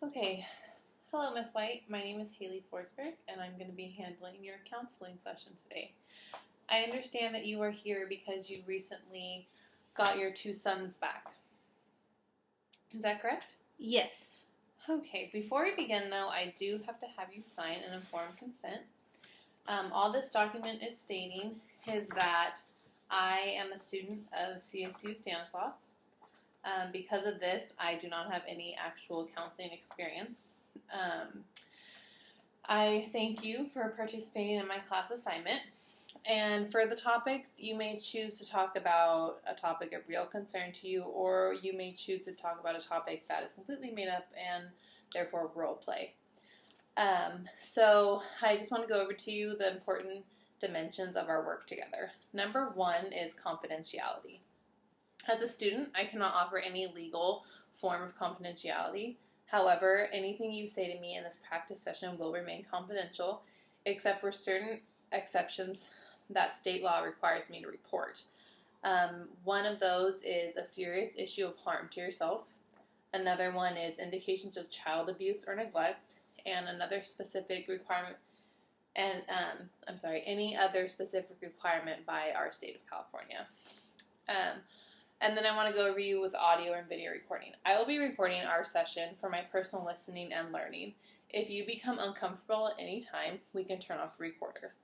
Okay. Hello, Miss White. My name is Haley Forsberg, and I'm going to be handling your counseling session today. I understand that you are here because you recently got your two sons back. Is that correct? Yes. Okay. Before we begin, though, I do have to have you sign an informed consent. All this document is stating is that I am a student of CSU Stanislaus. Because of this, I do not have any actual counseling experience. I thank you for participating in my class assignment. And for the topics, you may choose to talk about a topic of real concern to you, or you may choose to talk about a topic that is completely made up and therefore role play. So I just want to go over to you the important dimensions of our work together. Number one is confidentiality. As a student, I cannot offer any legal form of confidentiality. However, anything you say to me in this practice session will remain confidential, except for certain exceptions that state law requires me to report. One of those is a serious issue of harm to yourself. Another one is indications of child abuse or neglect, and another specific requirement, and any other specific requirement by our state of California. And then I want to go over you with audio and video recording. I will be recording our session for my personal listening and learning. If you become uncomfortable at any time, we can turn off the recorder.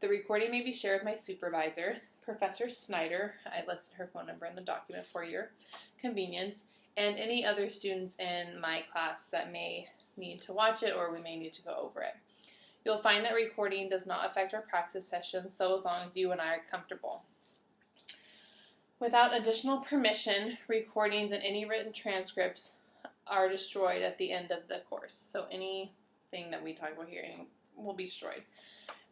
The recording may be shared with my supervisor, Professor Snyder. I listed her phone number in the document for your convenience, and any other students in my class that may need to watch it or we may need to go over it. You'll find that recording does not affect our practice sessions, so as long as you and I are comfortable. Without additional permission, recordings and any written transcripts are destroyed at the end of the course. So anything that we talk about here will be destroyed.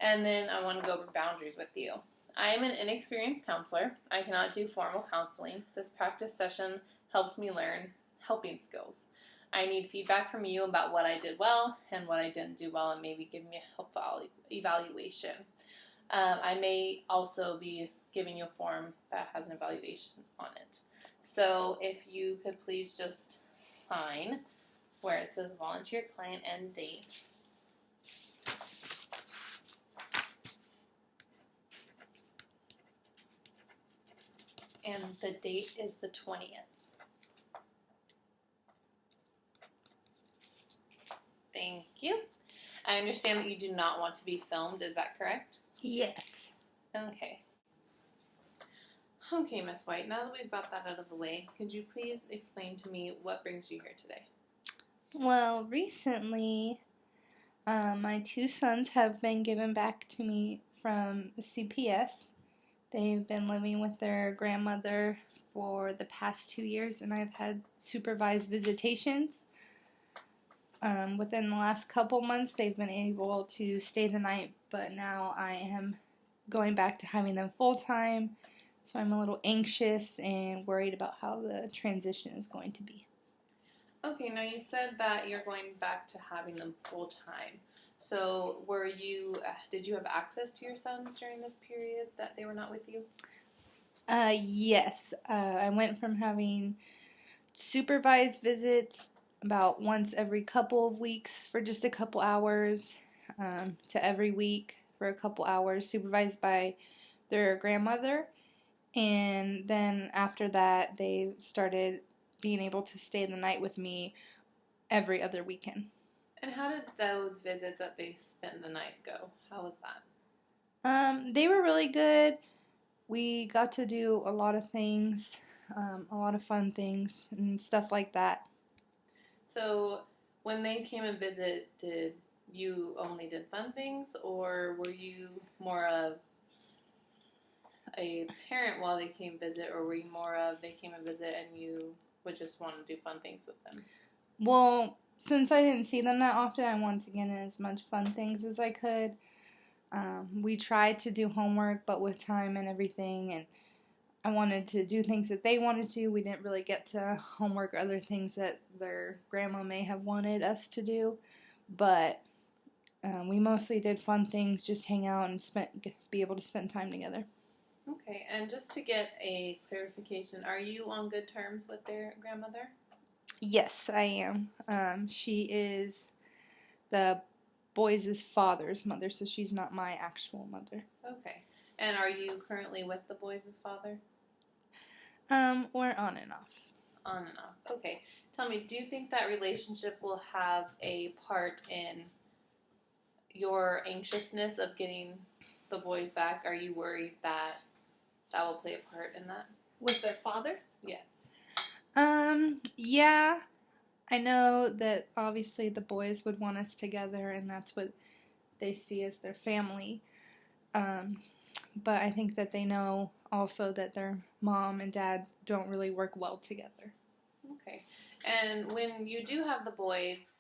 And then I want to go over boundaries with you. I am an inexperienced counselor. I cannot do formal counseling. This practice session helps me learn helping skills. I need feedback from you about what I did well and what I didn't do well, and maybe give me a helpful evaluation. I may also be giving you a form that has an evaluation on it. So if you could please just sign where it says volunteer client end date. And the date is the 20th. Thank you. I understand that you do not want to be filmed, is that correct? Yes. Okay. Okay, Miss White, now that we've got that out of the way, could you please explain to me what brings you here today? Well, recently, my two sons have been given back to me from CPS. They've been living with their grandmother for the past 2 years, and I've had supervised visitations. Within the last couple months, they've been able to stay the night, but now I am going back to having them full-time, so I'm a little anxious and worried about how the transition is going to be. Okay, now you said that you're going back to having them full-time. So did you have access to your sons during this period that they were not with you? Yes. I went from having supervised visits about once every couple of weeks for just a couple hours to every week for a couple hours, supervised by their grandmother. And then after that, they started being able to stay the night with me every other weekend. And how did those visits that they spent the night go? How was that? They were really good. We got to do a lot of things, a lot of fun things and stuff like that. So when they came and visit, did you only did fun things, or were you more of a parent while they came visit, or were you more of they came and visit and you would just want to do fun things with them? Well, since I didn't see them that often, I wanted to get in as much fun things as I could. We tried to do homework, but with time and everything, and I wanted to do things that they wanted to. We didn't really get to homework or other things that their grandma may have wanted us to do, but we mostly did fun things, just hang out and be able to spend time together. Okay, and just to get a clarification, are you on good terms with their grandmother? Yes, I am. She is the boys' father's mother, so she's not my actual mother. Okay. And are you currently with the boys' father? We're on and off. On and off. Okay. Tell me, do you think that relationship will have a part in your anxiousness of getting the boys back? Are you worried that that will play a part in that? With their father? Yes. Yeah. I know that obviously the boys would want us together, and that's what they see as their family. But I think that they know also that their mom and dad don't really work well together. Okay. And when you do have the boys,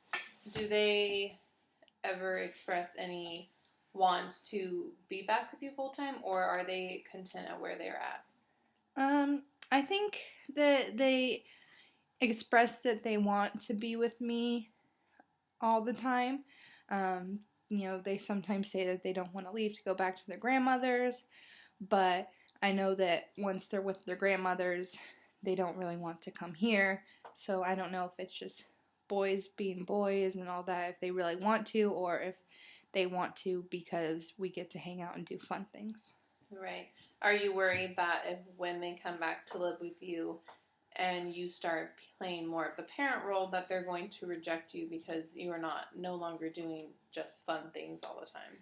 do they ever express any want to be back with you full time, or are they content at where they're at? I think that they express that they want to be with me all the time. They sometimes say that they don't want to leave to go back to their grandmothers, but I know that once they're with their grandmothers, they don't really want to come here. So I don't know if it's just boys being boys and all that, if they really want to, or if they want to because we get to hang out and do fun things. Right. Are you worried that if when they come back to live with you and you start playing more of the parent role, that they're going to reject you because you are no longer doing just fun things all the time?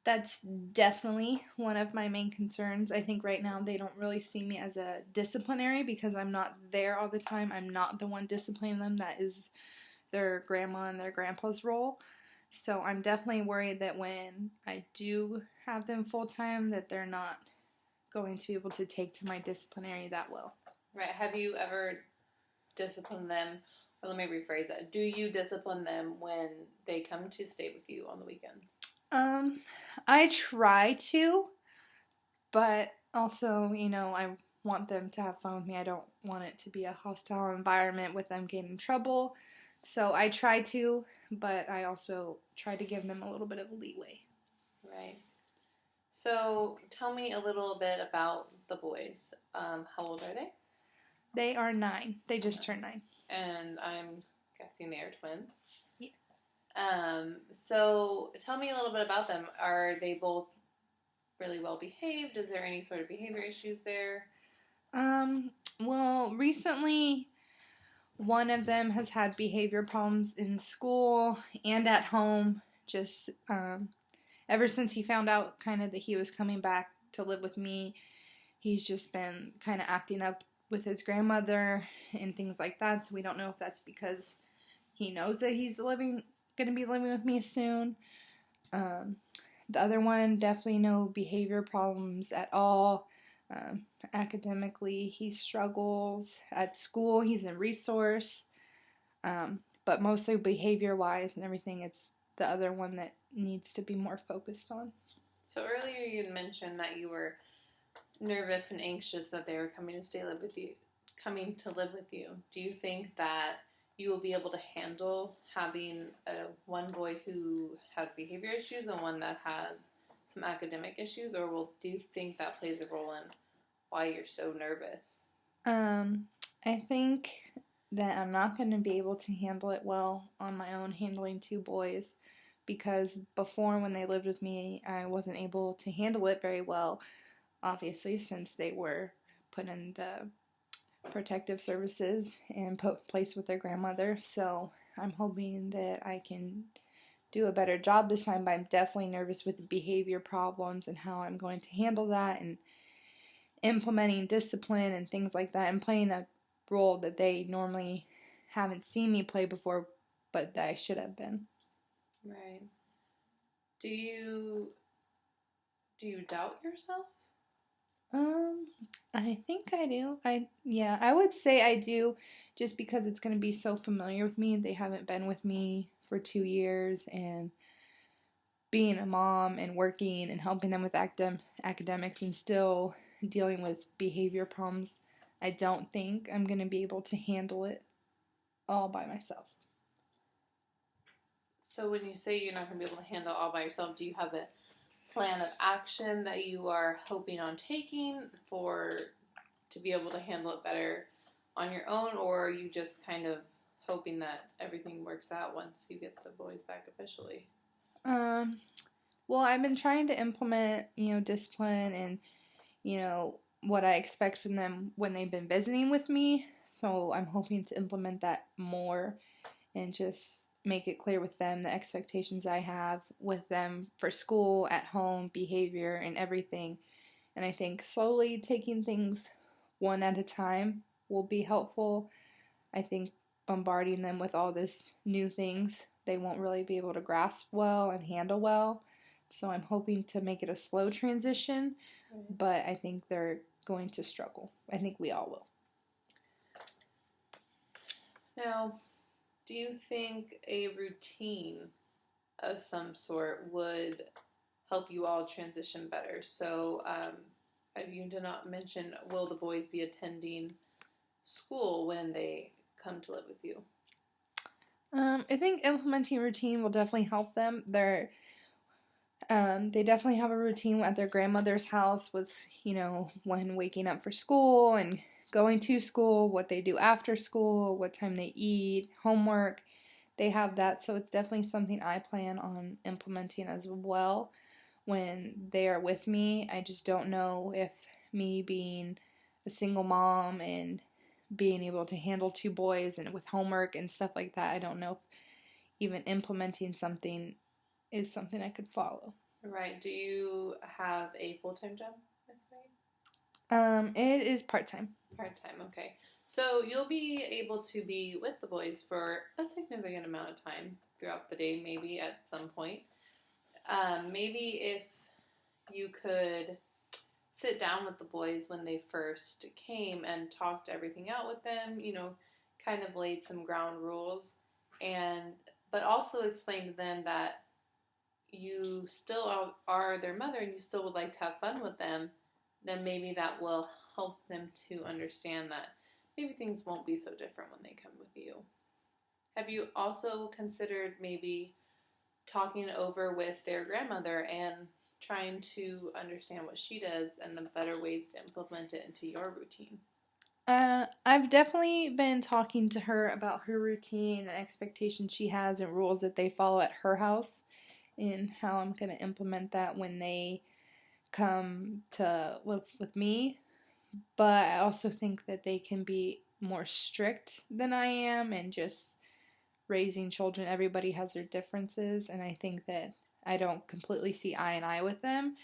That's definitely one of my main concerns. I think right now they don't really see me as a disciplinary because I'm not there all the time. I'm not the one disciplining them. That is their grandma and their grandpa's role. So I'm definitely worried that when I do have them full time, that they're not going to be able to take to my disciplinary that well. Right. Have you ever disciplined them? Or let me rephrase that. Do you discipline them when they come to stay with you on the weekends? I try to, but also, I want them to have fun with me. I don't want it to be a hostile environment with them getting in trouble. So I try to, but I also try to give them a little bit of leeway. Right. So tell me a little bit about the boys. How old are they? They are 9. They just turned 9. And I'm guessing they are twins. Yeah. So tell me a little bit about them. Are they both really well behaved? Is there any sort of behavior issues there? Well, recently one of them has had behavior problems in school and at home. Just ever since he found out kind of that he was coming back to live with me, he's just been kind of acting up with his grandmother and things like that. So we don't know if that's because he knows that he's going to be living with me soon. The other one, definitely no behavior problems at all. Academically, he struggles. At school, he's a resource. But mostly behavior-wise and everything, it's the other one that needs to be more focused on. So earlier you had mentioned that you were nervous and anxious that they were coming to live with you. Do you think that you will be able to handle having one boy who has behavior issues and one that has some academic issues, or do you think that plays a role in why you're so nervous? I think that I'm not going to be able to handle it well on my own, handling 2 boys, because before when they lived with me, I wasn't able to handle it very well, obviously, since they were put in the protective services and placed with their grandmother. So I'm hoping that I can do a better job this time, but I'm definitely nervous with the behavior problems and how I'm going to handle that and implementing discipline and things like that and playing a role that they normally haven't seen me play before, but that I should have been. Right. Do you doubt yourself? I think I do. I would say I do, just because it's going to be so familiar with me. They haven't been with me for 2 years, and being a mom and working and helping them with academics and still dealing with behavior problems, I don't think I'm going to be able to handle it all by myself. So when you say you're not going to be able to handle it all by yourself, do you have a plan of action that you are hoping on taking to be able to handle it better on your own, or are you just kind of hoping that everything works out once you get the boys back officially? Well, I've been trying to implement, discipline and, what I expect from them when they've been visiting with me. So I'm hoping to implement that more and just make it clear with them the expectations I have with them for school, at home, behavior, and everything. And I think slowly taking things one at a time will be helpful. I think bombarding them with all this new things, they won't really be able to grasp well and handle well. So I'm hoping to make it a slow transition, but I think they're going to struggle. I think we all will. Now, do you think a routine of some sort would help you all transition better? So, you did not mention, will the boys be attending school when they come to live with you? I think implementing routine will definitely help them. They definitely have a routine at their grandmother's house with, when waking up for school and going to school, what they do after school, what time they eat, homework. They have that, so it's definitely something I plan on implementing as well when they are with me. I just don't know if me being a single mom and being able to handle two boys and with homework and stuff like that, I don't know if even implementing something is something I could follow. Right. Do you have a full-time job, Miss May? It is part-time. Part-time, okay. So you'll be able to be with the boys for a significant amount of time throughout the day, maybe at some point. Maybe if you could sit down with the boys when they first came and talked everything out with them, kind of laid some ground rules, but also explain to them that you still are their mother and you still would like to have fun with them, then maybe that will help them to understand that maybe things won't be so different when they come with you. Have you also considered maybe talking over with their grandmother and trying to understand what she does and the better ways to implement it into your routine? I've definitely been talking to her about her routine and expectations she has and rules that they follow at her house and how I'm going to implement that when they come to live with me. But I also think that they can be more strict than I am and just raising children. Everybody has their differences, and I think that I don't completely see eye and eye with them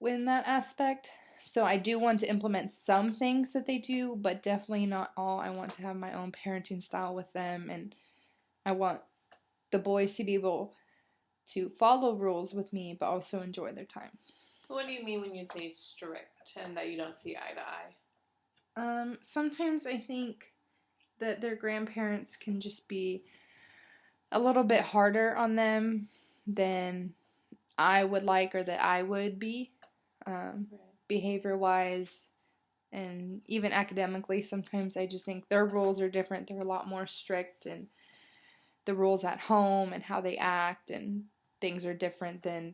in that aspect. So I do want to implement some things that they do, but definitely not all. I want to have my own parenting style with them, and I want the boys to be able to follow rules with me, but also enjoy their time. What do you mean when you say strict and that you don't see eye to eye? Sometimes I think that their grandparents can just be a little bit harder on them than I would like or that I would be. Right. Behavior-wise and even academically, sometimes I just think their rules are different. They're a lot more strict, and the rules at home and how they act and things are different than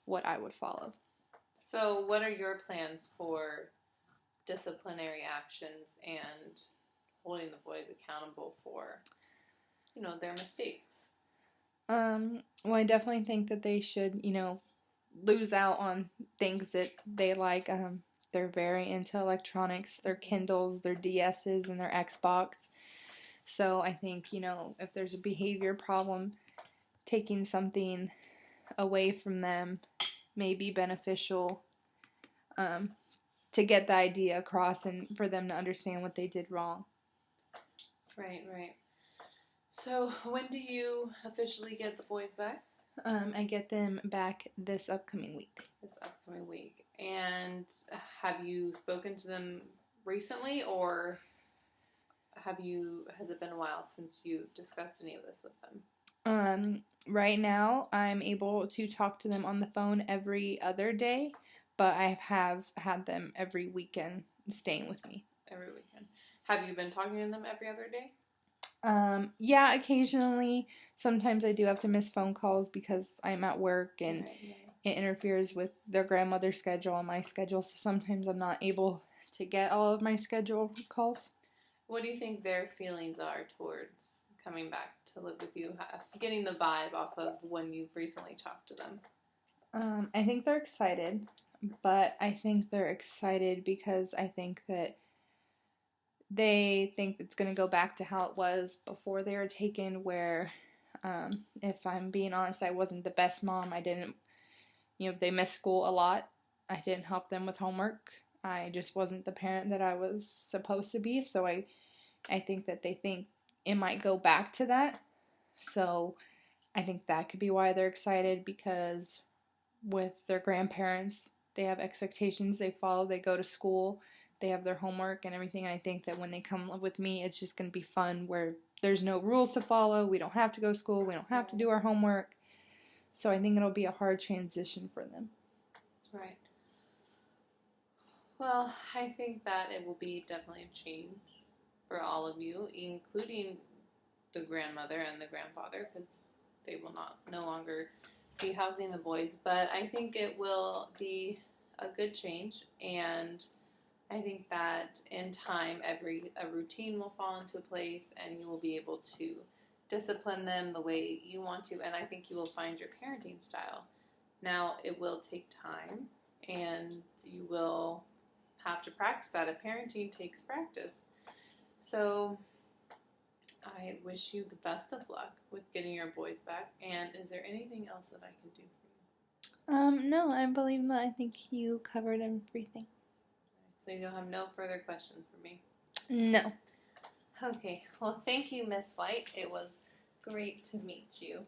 what I would follow. So what are your plans for disciplinary actions and holding the boys accountable for, their mistakes? Well, I definitely think that they should, lose out on things that they like. They're very into electronics, their Kindles, their DSs, and their Xbox. So I think, if there's a behavior problem, taking something away from them may be beneficial to get the idea across and for them to understand what they did wrong. Right. So when do you officially get the boys back? I get them back this upcoming week. And have you spoken to them recently, or has it been a while since you've discussed any of this with them? Right now, I'm able to talk to them on the phone every other day, but I have had them every weekend staying with me. Every weekend. Have you been talking to them every other day? Yeah, occasionally. Sometimes I do have to miss phone calls because I'm at work and it interferes with their grandmother's schedule and my schedule, so sometimes I'm not able to get all of my scheduled calls. What do you think their feelings are towards coming back to live with you? Getting the vibe off of when you've recently talked to them. I think they're excited, but I think they're excited because I think that they think it's going to go back to how it was before they were taken, where, if I'm being honest, I wasn't the best mom. I didn't, they missed school a lot. I didn't help them with homework. I just wasn't the parent that I was supposed to be. So I think that they think it might go back to that. So I think that could be why they're excited, because with their grandparents, they have expectations they follow, they go to school, they have their homework and everything. And I think that when they come live with me, it's just going to be fun, where there's no rules to follow. We don't have to go to school. We don't have to do our homework. So I think it'll be a hard transition for them. Right. Well, I think that it will be definitely a change for all of you, including the grandmother and the grandfather, because they will no longer be housing the boys. But I think it will be a good change, and I think that in time, a routine will fall into place, and you will be able to discipline them the way you want to, and I think you will find your parenting style. Now, it will take time, and you will have to practice that. Parenting takes practice. So I wish you the best of luck with getting your boys back. And is there anything else that I can do for you? No, I believe that I think you covered everything. So you don't have no further questions for me? No. Okay. Well, thank you, Miss White. It was great to meet you.